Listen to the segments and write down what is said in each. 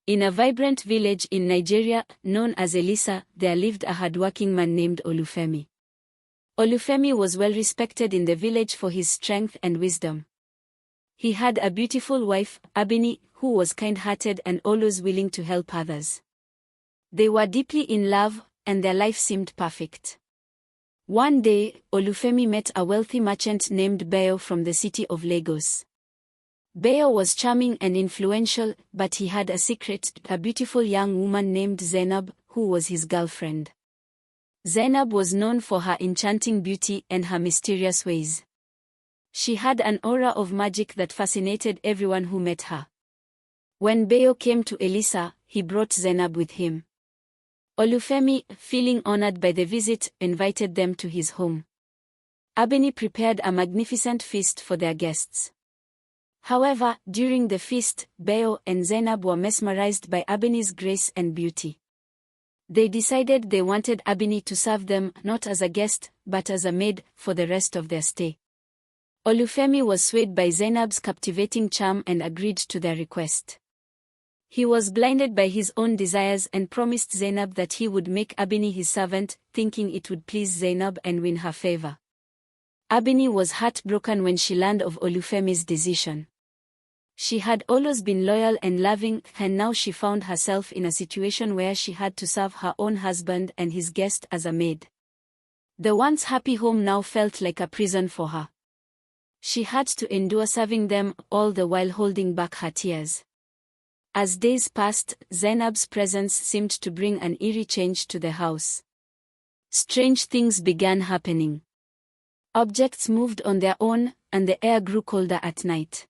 In a vibrant village in Nigeria, known as Ilesa, there lived a hardworking man named Olufemi. Olufemi was well respected in the village for his strength and wisdom. He had a beautiful wife, Abeni, who was kind-hearted and always willing to help others. They were deeply in love, and their life seemed perfect. One day, Olufemi met a wealthy merchant named Bayo from the city of Lagos. Bayo was charming and influential, but he had a secret, a beautiful young woman named Zainab, who was his girlfriend. Zainab was known for her enchanting beauty and her mysterious ways. She had an aura of magic that fascinated everyone who met her. When Bayo came to Ilesa, he brought Zainab with him. Olufemi, feeling honored by the visit, invited them to his home. Abeni prepared a magnificent feast for their guests. However, during the feast, Bayo and Zainab were mesmerized by Abeni's grace and beauty. They decided they wanted Abeni to serve them not as a guest, but as a maid, for the rest of their stay. Olufemi was swayed by Zainab's captivating charm and agreed to their request. He was blinded by his own desires and promised Zainab that he would make Abeni his servant, thinking it would please Zainab and win her favor. Abeni was heartbroken when she learned of Olufemi's decision. She had always been loyal and loving, and now she found herself in a situation where she had to serve her own husband and his guest as a maid. The once happy home now felt like a prison for her. She had to endure serving them, all the while holding back her tears. As days passed, Zainab's presence seemed to bring an eerie change to the house. Strange things began happening. Objects moved on their own, and the air grew colder at night.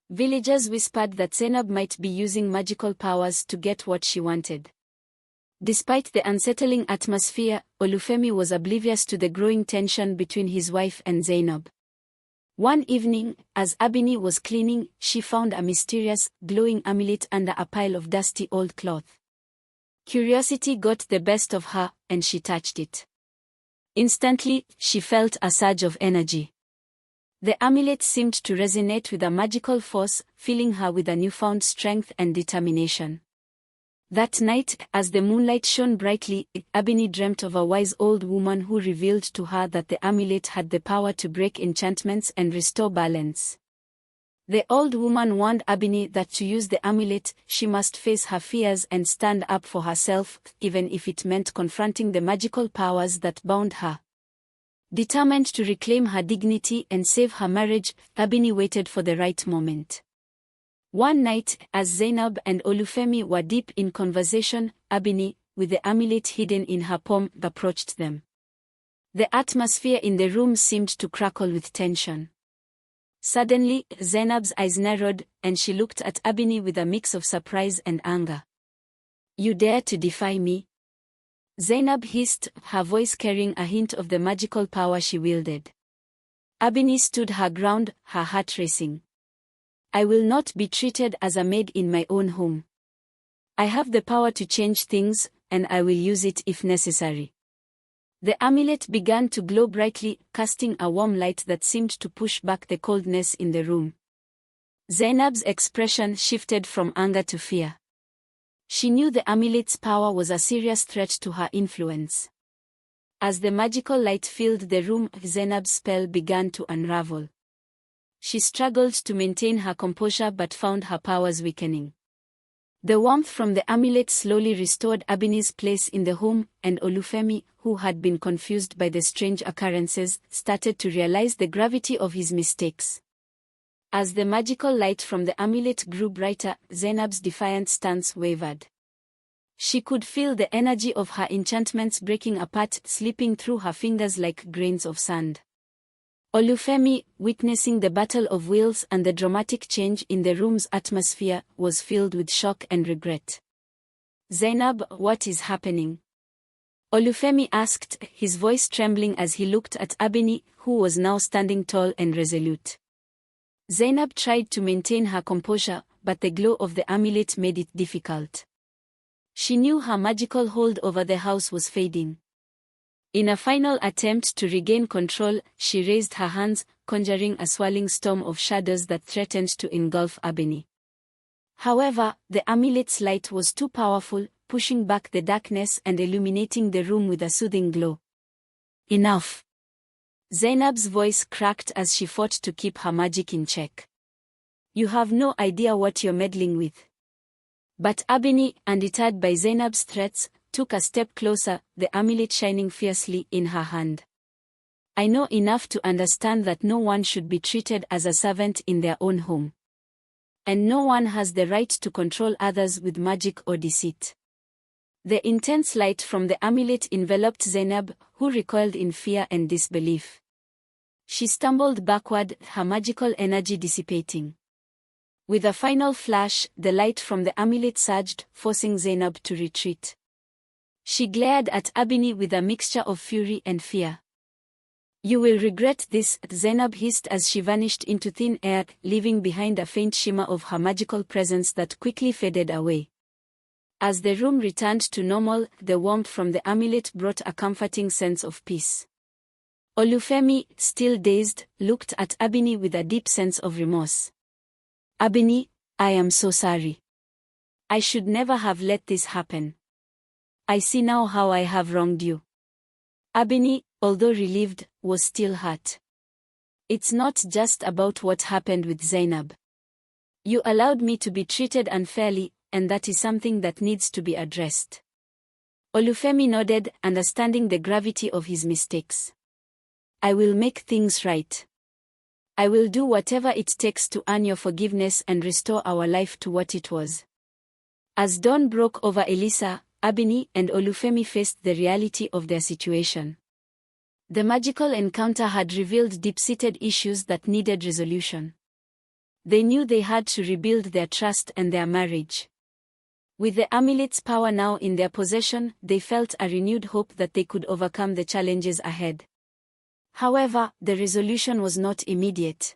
Villagers whispered that Zainab might be using magical powers to get what she wanted. Despite the unsettling atmosphere, Olufemi was oblivious to the growing tension between his wife and Zainab. One evening, as Abeni was cleaning, she found a mysterious, glowing amulet under a pile of dusty old cloth. Curiosity got the best of her, and she touched it. Instantly, she felt a surge of energy. The amulet seemed to resonate with a magical force, filling her with a newfound strength and determination. That night, as the moonlight shone brightly, Abeni dreamt of a wise old woman who revealed to her that the amulet had the power to break enchantments and restore balance. The old woman warned Abeni that to use the amulet, she must face her fears and stand up for herself, even if it meant confronting the magical powers that bound her. Determined to reclaim her dignity and save her marriage, Abeni waited for the right moment. One night, as Zainab and Olufemi were deep in conversation, Abeni, with the amulet hidden in her palm, approached them. The atmosphere in the room seemed to crackle with tension. Suddenly, Zainab's eyes narrowed, and she looked at Abeni with a mix of surprise and anger. "You dare to defy me?" Zainab hissed, her voice carrying a hint of the magical power she wielded. Abeni stood her ground, her heart racing. "I will not be treated as a maid in my own home. I have the power to change things, and I will use it if necessary." The amulet began to glow brightly, casting a warm light that seemed to push back the coldness in the room. Zainab's expression shifted from anger to fear. She knew the amulet's power was a serious threat to her influence. As the magical light filled the room, Zainab's spell began to unravel. She struggled to maintain her composure but found her powers weakening. The warmth from the amulet slowly restored Abeni's place in the home, and Olufemi, who had been confused by the strange occurrences, started to realize the gravity of his mistakes. As the magical light from the amulet grew brighter, Zainab's defiant stance wavered. She could feel the energy of her enchantments breaking apart, slipping through her fingers like grains of sand. Olufemi, witnessing the battle of wills and the dramatic change in the room's atmosphere, was filled with shock and regret. "Zainab, what is happening?" Olufemi asked, his voice trembling as he looked at Abeni, who was now standing tall and resolute. Zainab tried to maintain her composure, but the glow of the amulet made it difficult. She knew her magical hold over the house was fading. In a final attempt to regain control, she raised her hands, conjuring a swirling storm of shadows that threatened to engulf Abeni. However, the amulet's light was too powerful, pushing back the darkness and illuminating the room with a soothing glow. Enough! Zainab's voice cracked as she fought to keep her magic in check. You have no idea what you're meddling with. But Abeni, undeterred by Zainab's threats, took a step closer, the amulet shining fiercely in her hand. I know enough to understand that no one should be treated as a servant in their own home. And no one has the right to control others with magic or deceit. The intense light from the amulet enveloped Zainab, who recoiled in fear and disbelief. She stumbled backward, her magical energy dissipating. With a final flash, the light from the amulet surged, forcing Zainab to retreat. She glared at Abeni with a mixture of fury and fear. You will regret this, Zainab hissed as she vanished into thin air, leaving behind a faint shimmer of her magical presence that quickly faded away. As the room returned to normal, the warmth from the amulet brought a comforting sense of peace. Olufemi, still dazed, looked at Abeni with a deep sense of remorse. Abeni, I am so sorry. I should never have let this happen. I see now how I have wronged you. Abeni, although relieved, was still hurt. It's not just about what happened with Zainab. You allowed me to be treated unfairly, and that is something that needs to be addressed. Olufemi nodded, understanding the gravity of his mistakes. I will make things right. I will do whatever it takes to earn your forgiveness and restore our life to what it was. As dawn broke over Ilesa, Abeni and Olufemi faced the reality of their situation. The magical encounter had revealed deep-seated issues that needed resolution. They knew they had to rebuild their trust and their marriage. With the amulet's power now in their possession, they felt a renewed hope that they could overcome the challenges ahead. However, the resolution was not immediate.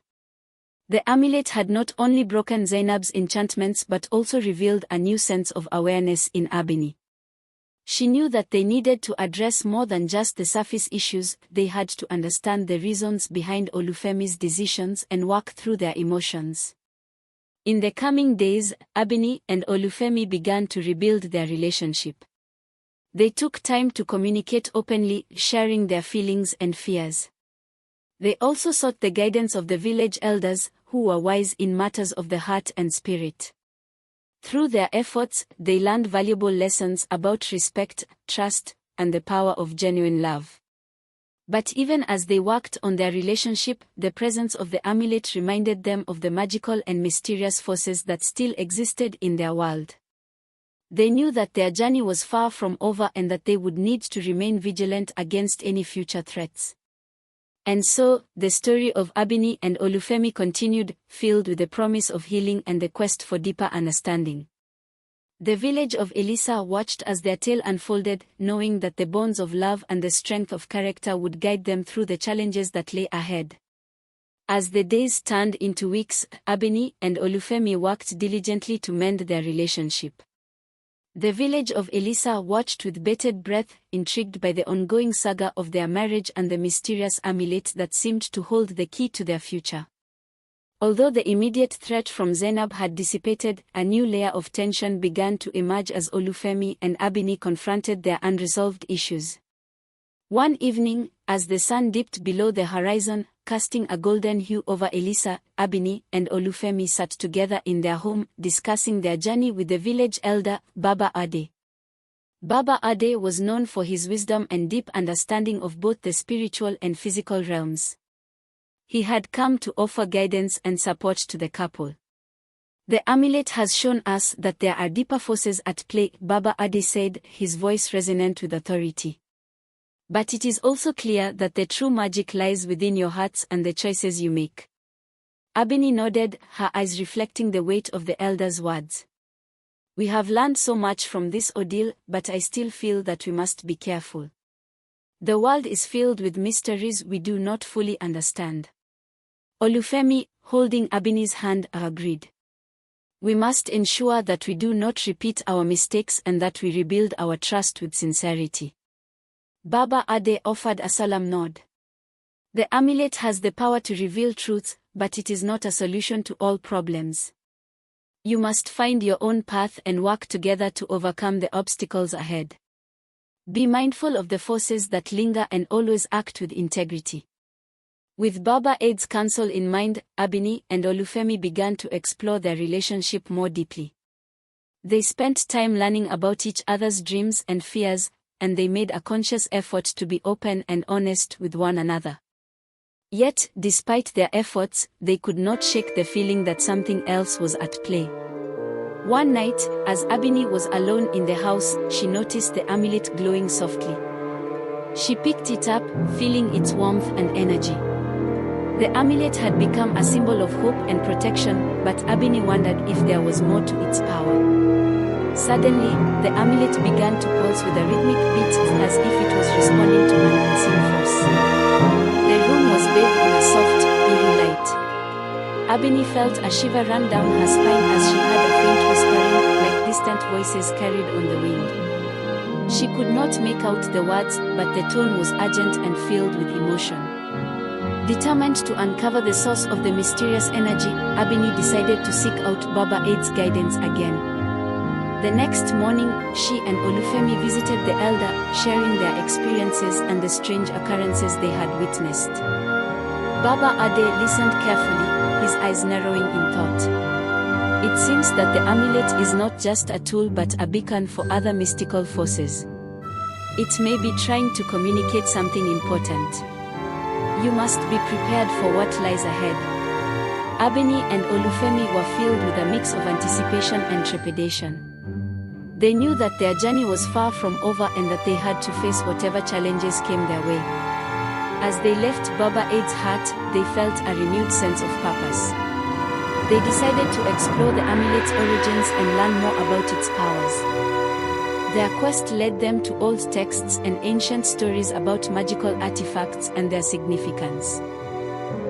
The amulet had not only broken Zainab's enchantments but also revealed a new sense of awareness in Abeni. She knew that they needed to address more than just the surface issues. They had to understand the reasons behind Olufemi's decisions and work through their emotions. In the coming days, Abeni and Olufemi began to rebuild their relationship. They took time to communicate openly, sharing their feelings and fears. They also sought the guidance of the village elders, who were wise in matters of the heart and spirit. Through their efforts, they learned valuable lessons about respect, trust, and the power of genuine love. But even as they worked on their relationship, the presence of the amulet reminded them of the magical and mysterious forces that still existed in their world. They knew that their journey was far from over and that they would need to remain vigilant against any future threats. And so, the story of Abeni and Olufemi continued, filled with the promise of healing and the quest for deeper understanding. The village of Ilesa watched as their tale unfolded, knowing that the bonds of love and the strength of character would guide them through the challenges that lay ahead. As the days turned into weeks, Abeni and Olufemi worked diligently to mend their relationship. The village of Ilesa watched with bated breath, intrigued by the ongoing saga of their marriage and the mysterious amulet that seemed to hold the key to their future. Although the immediate threat from Zainab had dissipated, a new layer of tension began to emerge as Olufemi and Abeni confronted their unresolved issues. One evening, as the sun dipped below the horizon, casting a golden hue over Ilesa, Abeni and Olufemi sat together in their home, discussing their journey with the village elder, Baba Ade. Baba Ade was known for his wisdom and deep understanding of both the spiritual and physical realms. He had come to offer guidance and support to the couple. The amulet has shown us that there are deeper forces at play, Baba Ade said, his voice resonant with authority. But it is also clear that the true magic lies within your hearts and the choices you make. Abeni nodded, her eyes reflecting the weight of the elder's words. We have learned so much from this ordeal, but I still feel that we must be careful. The world is filled with mysteries we do not fully understand. Olufemi, holding Abeni's hand, agreed. We must ensure that we do not repeat our mistakes and that we rebuild our trust with sincerity. Baba Ade offered a solemn nod. The amulet has the power to reveal truths, but it is not a solution to all problems. You must find your own path and work together to overcome the obstacles ahead. Be mindful of the forces that linger and always act with integrity. With Baba Aid's counsel in mind, Abeni and Olufemi began to explore their relationship more deeply. They spent time learning about each other's dreams and fears, and they made a conscious effort to be open and honest with one another. Yet, despite their efforts, they could not shake the feeling that something else was at play. One night, as Abeni was alone in the house, she noticed the amulet glowing softly. She picked it up, feeling its warmth and energy. The amulet had become a symbol of hope and protection, but Abeni wondered if there was more to its power. Suddenly, the amulet began to pulse with a rhythmic beat as if it was responding to an unseen force. The room was bathed in a soft, eerie light. Abeni felt a shiver run down her spine as she heard a faint whispering, like distant voices carried on the wind. She could not make out the words, but the tone was urgent and filled with emotion. Determined to uncover the source of the mysterious energy, Abeni decided to seek out Baba Aid's guidance again. The next morning, she and Olufemi visited the elder, sharing their experiences and the strange occurrences they had witnessed. Baba Ade listened carefully, his eyes narrowing in thought. It seems that the amulet is not just a tool but a beacon for other mystical forces. It may be trying to communicate something important. You must be prepared for what lies ahead. Abeni and Olufemi were filled with a mix of anticipation and trepidation. They knew that their journey was far from over and that they had to face whatever challenges came their way. As they left Baba Aid's hut, they felt a renewed sense of purpose. They decided to explore the amulet's origins and learn more about its powers. Their quest led them to old texts and ancient stories about magical artifacts and their significance.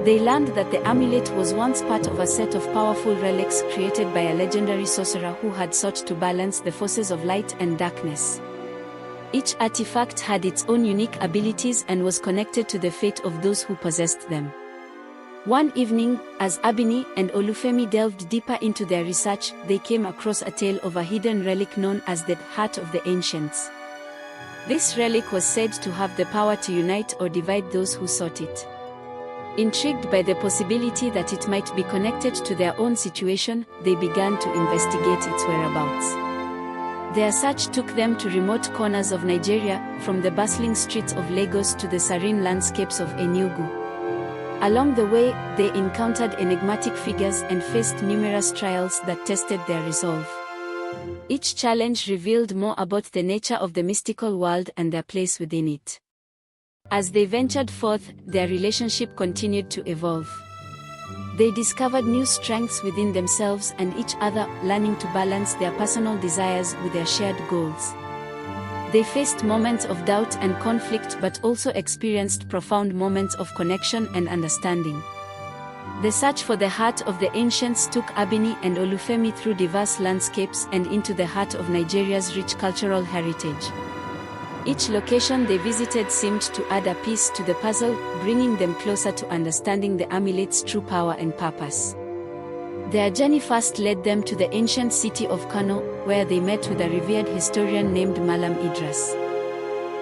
They learned that the amulet was once part of a set of powerful relics created by a legendary sorcerer who had sought to balance the forces of light and darkness. Each artifact had its own unique abilities and was connected to the fate of those who possessed them. One evening, as Abeni and Olufemi delved deeper into their research, they came across a tale of a hidden relic known as the Heart of the Ancients. This relic was said to have the power to unite or divide those who sought it. Intrigued by the possibility that it might be connected to their own situation, they began to investigate its whereabouts. Their search took them to remote corners of Nigeria, from the bustling streets of Lagos to the serene landscapes of Enugu. Along the way, they encountered enigmatic figures and faced numerous trials that tested their resolve. Each challenge revealed more about the nature of the mystical world and their place within it. As they ventured forth, their relationship continued to evolve. They discovered new strengths within themselves and each other, learning to balance their personal desires with their shared goals. They faced moments of doubt and conflict but also experienced profound moments of connection and understanding. The search for the heart of the ancients took Abeni and Olufemi through diverse landscapes and into the heart of Nigeria's rich cultural heritage. Each location they visited seemed to add a piece to the puzzle, bringing them closer to understanding the amulet's true power and purpose. Their journey first led them to the ancient city of Kano, where they met with a revered historian named Malam Idris.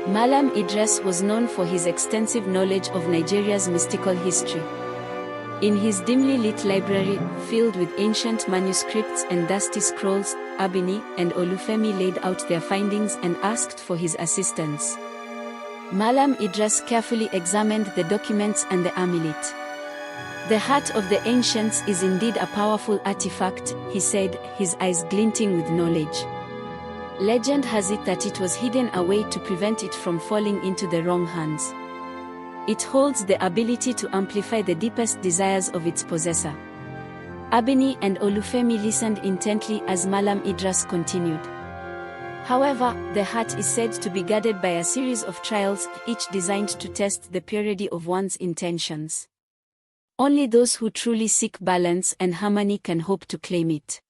Malam Idris was known for his extensive knowledge of Nigeria's mystical history. In his dimly lit library, filled with ancient manuscripts and dusty scrolls, Abeni and Olufemi laid out their findings and asked for his assistance. Malam Idris carefully examined the documents and the amulet. The heart of the ancients is indeed a powerful artifact, he said, his eyes glinting with knowledge. Legend has it that it was hidden away to prevent it from falling into the wrong hands. It holds the ability to amplify the deepest desires of its possessor. Abeni and Olufemi listened intently as Malam Idris continued. However, the heart is said to be guarded by a series of trials, each designed to test the purity of one's intentions. Only those who truly seek balance and harmony can hope to claim it.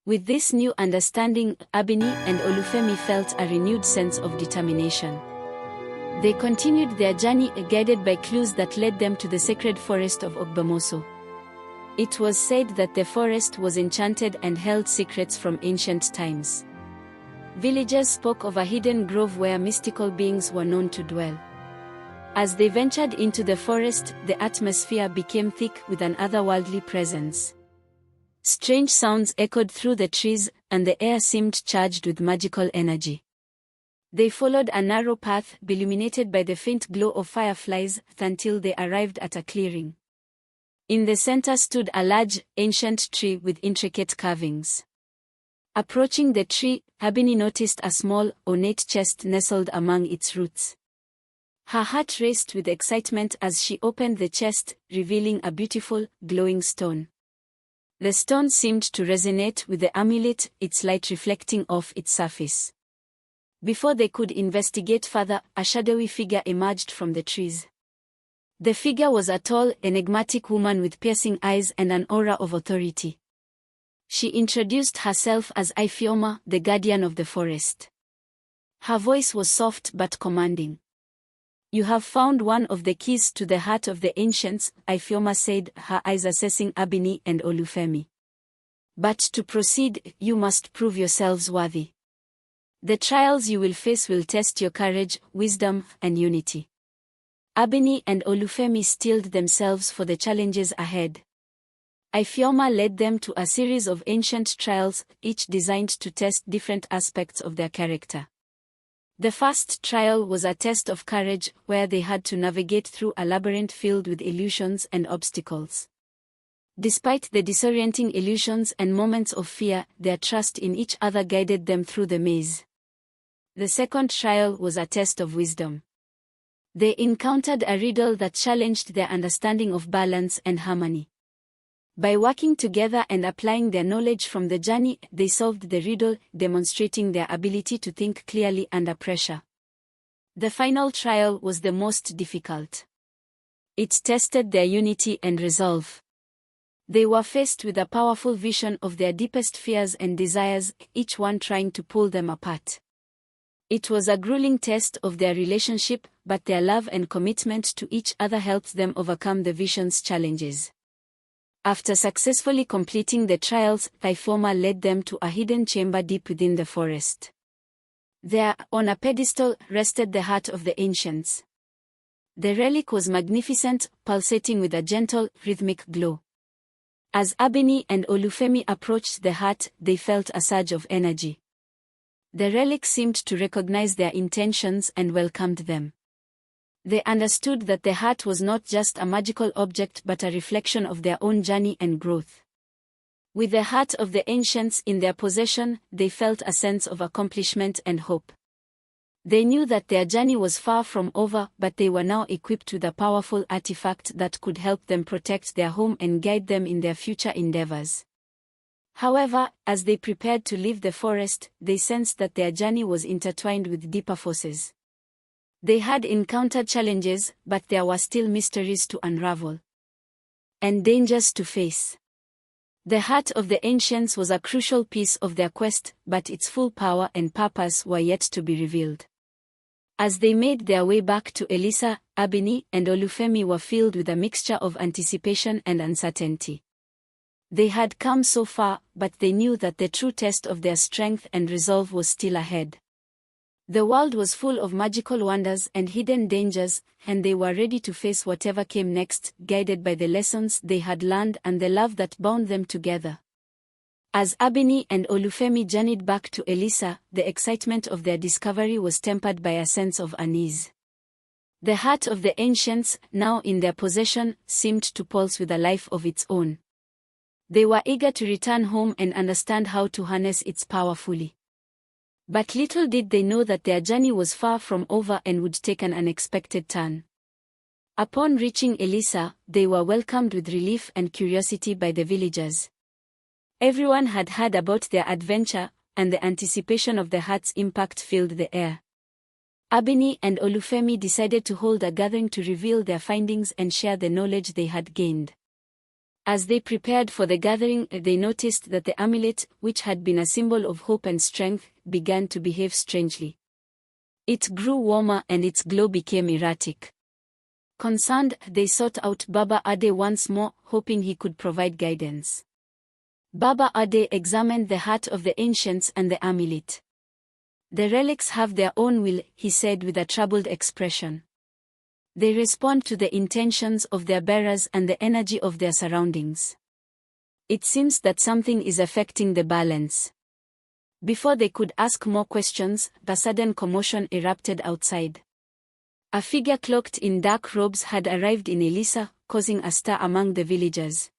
With this new understanding, Abeni and Olufemi felt a renewed sense of determination. They continued their journey, guided by clues that led them to the sacred forest of Ogbomoso. It was said that the forest was enchanted and held secrets from ancient times. Villagers spoke of a hidden grove where mystical beings were known to dwell. As they ventured into the forest, the atmosphere became thick with an otherworldly presence. Strange sounds echoed through the trees, and the air seemed charged with magical energy. They followed a narrow path, illuminated by the faint glow of fireflies, until they arrived at a clearing. In the center stood a large, ancient tree with intricate carvings. Approaching the tree, Abeni noticed a small, ornate chest nestled among its roots. Her heart raced with excitement as she opened the chest, revealing a beautiful, glowing stone. The stone seemed to resonate with the amulet, its light reflecting off its surface. Before they could investigate further, a shadowy figure emerged from the trees. The figure was a tall, enigmatic woman with piercing eyes and an aura of authority. She introduced herself as Ifeoma, the guardian of the forest. Her voice was soft but commanding. "You have found one of the keys to the heart of the ancients," Ifeoma said, her eyes assessing Abeni and Olufemi. "But to proceed, you must prove yourselves worthy. The trials you will face will test your courage, wisdom, and unity." Abeni and Olufemi steeled themselves for the challenges ahead. Ifeoma led them to a series of ancient trials, each designed to test different aspects of their character. The first trial was a test of courage, where they had to navigate through a labyrinth filled with illusions and obstacles. Despite the disorienting illusions and moments of fear, their trust in each other guided them through the maze. The second trial was a test of wisdom. They encountered a riddle that challenged their understanding of balance and harmony. By working together and applying their knowledge from the journey, they solved the riddle, demonstrating their ability to think clearly under pressure. The final trial was the most difficult. It tested their unity and resolve. They were faced with a powerful vision of their deepest fears and desires, each one trying to pull them apart. It was a grueling test of their relationship, but their love and commitment to each other helped them overcome the vision's challenges. After successfully completing the trials, Ifeoma led them to a hidden chamber deep within the forest. There, on a pedestal, rested the heart of the ancients. The relic was magnificent, pulsating with a gentle, rhythmic glow. As Abeni and Olufemi approached the heart, they felt a surge of energy. The relic seemed to recognize their intentions and welcomed them. They understood that the heart was not just a magical object but a reflection of their own journey and growth. With the heart of the ancients in their possession, they felt a sense of accomplishment and hope. They knew that their journey was far from over, but they were now equipped with a powerful artifact that could help them protect their home and guide them in their future endeavors. However, as they prepared to leave the forest, they sensed that their journey was intertwined with deeper forces. They had encountered challenges, but there were still mysteries to unravel and dangers to face. The heart of the ancients was a crucial piece of their quest, but its full power and purpose were yet to be revealed. As they made their way back to Ilesa, Abeni and Olufemi were filled with a mixture of anticipation and uncertainty. They had come so far, but they knew that the true test of their strength and resolve was still ahead. The world was full of magical wonders and hidden dangers, and they were ready to face whatever came next, guided by the lessons they had learned and the love that bound them together. As Abeni and Olufemi journeyed back to Ilesa, the excitement of their discovery was tempered by a sense of unease. The heart of the ancients, now in their possession, seemed to pulse with a life of its own. They were eager to return home and understand how to harness its power fully. But little did they know that their journey was far from over and would take an unexpected turn. Upon reaching Ilesa, they were welcomed with relief and curiosity by the villagers. Everyone had heard about their adventure, and the anticipation of the heart's impact filled the air. Abeni and Olufemi decided to hold a gathering to reveal their findings and share the knowledge they had gained. As they prepared for the gathering, they noticed that the amulet, which had been a symbol of hope and strength, began to behave strangely. It grew warmer and its glow became erratic. Concerned, they sought out Baba Ade once more, hoping he could provide guidance. Baba Ade examined the heart of the ancients and the amulet. The relics have their own will, he said with a troubled expression. They respond to the intentions of their bearers and the energy of their surroundings. It seems that something is affecting the balance. Before they could ask more questions, a sudden commotion erupted outside. A figure cloaked in dark robes had arrived in Ilesa, causing a stir among the villagers.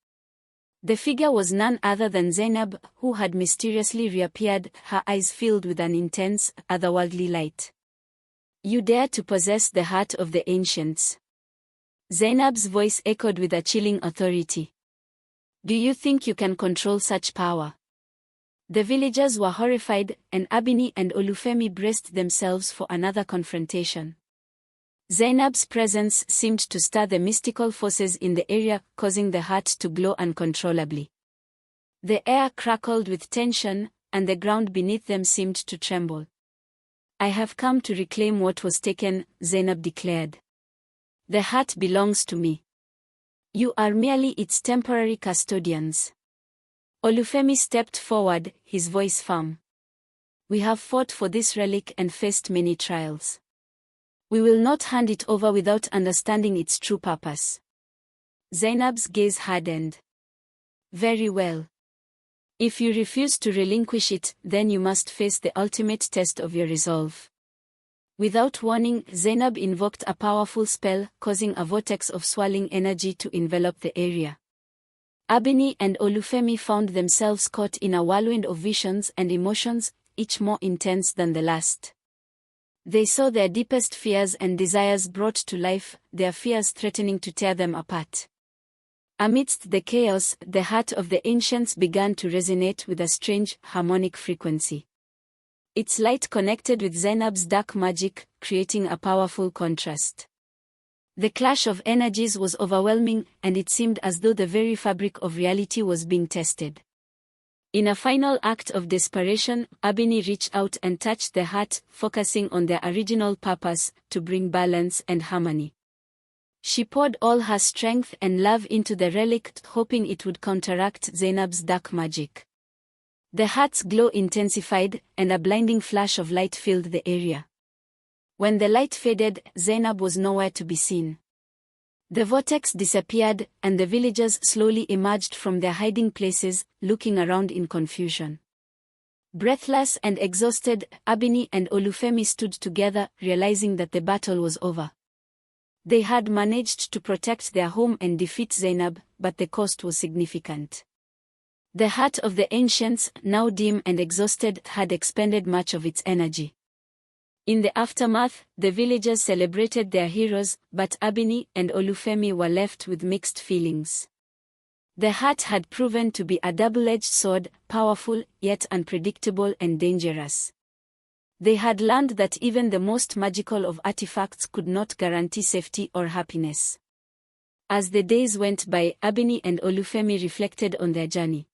The figure was none other than Zainab, who had mysteriously reappeared, her eyes filled with an intense, otherworldly light. "You dare to possess the heart of the ancients?" Zainab's voice echoed with a chilling authority. "Do you think you can control such power?" The villagers were horrified, and Abeni and Olufemi braced themselves for another confrontation. Zainab's presence seemed to stir the mystical forces in the area, causing the heart to glow uncontrollably. The air crackled with tension, and the ground beneath them seemed to tremble. "I have come to reclaim what was taken," Zainab declared. "The heart belongs to me. You are merely its temporary custodians." Olufemi stepped forward, his voice firm. "We have fought for this relic and faced many trials. We will not hand it over without understanding its true purpose." Zainab's gaze hardened. "Very well. If you refuse to relinquish it, then you must face the ultimate test of your resolve." Without warning, Zainab invoked a powerful spell, causing a vortex of swirling energy to envelop the area. Abeni and Olufemi found themselves caught in a whirlwind of visions and emotions, each more intense than the last. They saw their deepest fears and desires brought to life, their fears threatening to tear them apart. Amidst the chaos, the heart of the ancients began to resonate with a strange, harmonic frequency. Its light connected with Zainab's dark magic, creating a powerful contrast. The clash of energies was overwhelming, and it seemed as though the very fabric of reality was being tested. In a final act of desperation, Abeni reached out and touched the heart, focusing on their original purpose, to bring balance and harmony. She poured all her strength and love into the relic, hoping it would counteract Zainab's dark magic. The heart's glow intensified, and a blinding flash of light filled the area. When the light faded, Zainab was nowhere to be seen. The vortex disappeared, and the villagers slowly emerged from their hiding places, looking around in confusion. Breathless and exhausted, Abeni and Olufemi stood together, realizing that the battle was over. They had managed to protect their home and defeat Zainab, but the cost was significant. The heart of the ancients, now dim and exhausted, had expended much of its energy. In the aftermath, the villagers celebrated their heroes, but Abeni and Olufemi were left with mixed feelings. The heart had proven to be a double-edged sword, powerful, yet unpredictable and dangerous. They had learned that even the most magical of artifacts could not guarantee safety or happiness. As the days went by, Abeni and Olufemi reflected on their journey.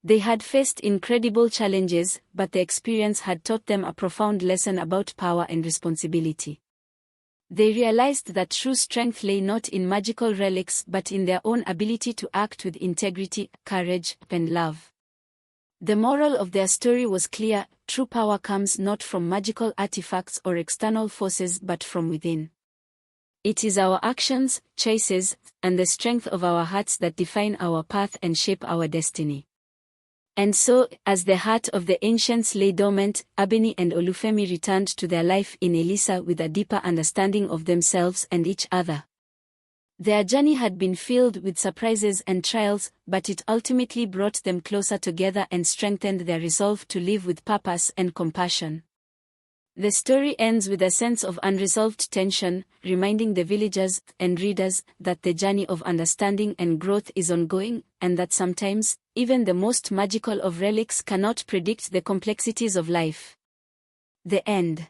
They had faced incredible challenges, but the experience had taught them a profound lesson about power and responsibility. They realized that true strength lay not in magical relics but in their own ability to act with integrity, courage, and love. The moral of their story was clear: true power comes not from magical artifacts or external forces but from within. It is our actions, choices, and the strength of our hearts that define our path and shape our destiny. And so, as the heart of the ancients lay dormant, Abeni and Olufemi returned to their life in Ilesa with a deeper understanding of themselves and each other. Their journey had been filled with surprises and trials, but it ultimately brought them closer together and strengthened their resolve to live with purpose and compassion. The story ends with a sense of unresolved tension, reminding the villagers and readers that the journey of understanding and growth is ongoing, and that sometimes, even the most magical of relics cannot predict the complexities of life. The end.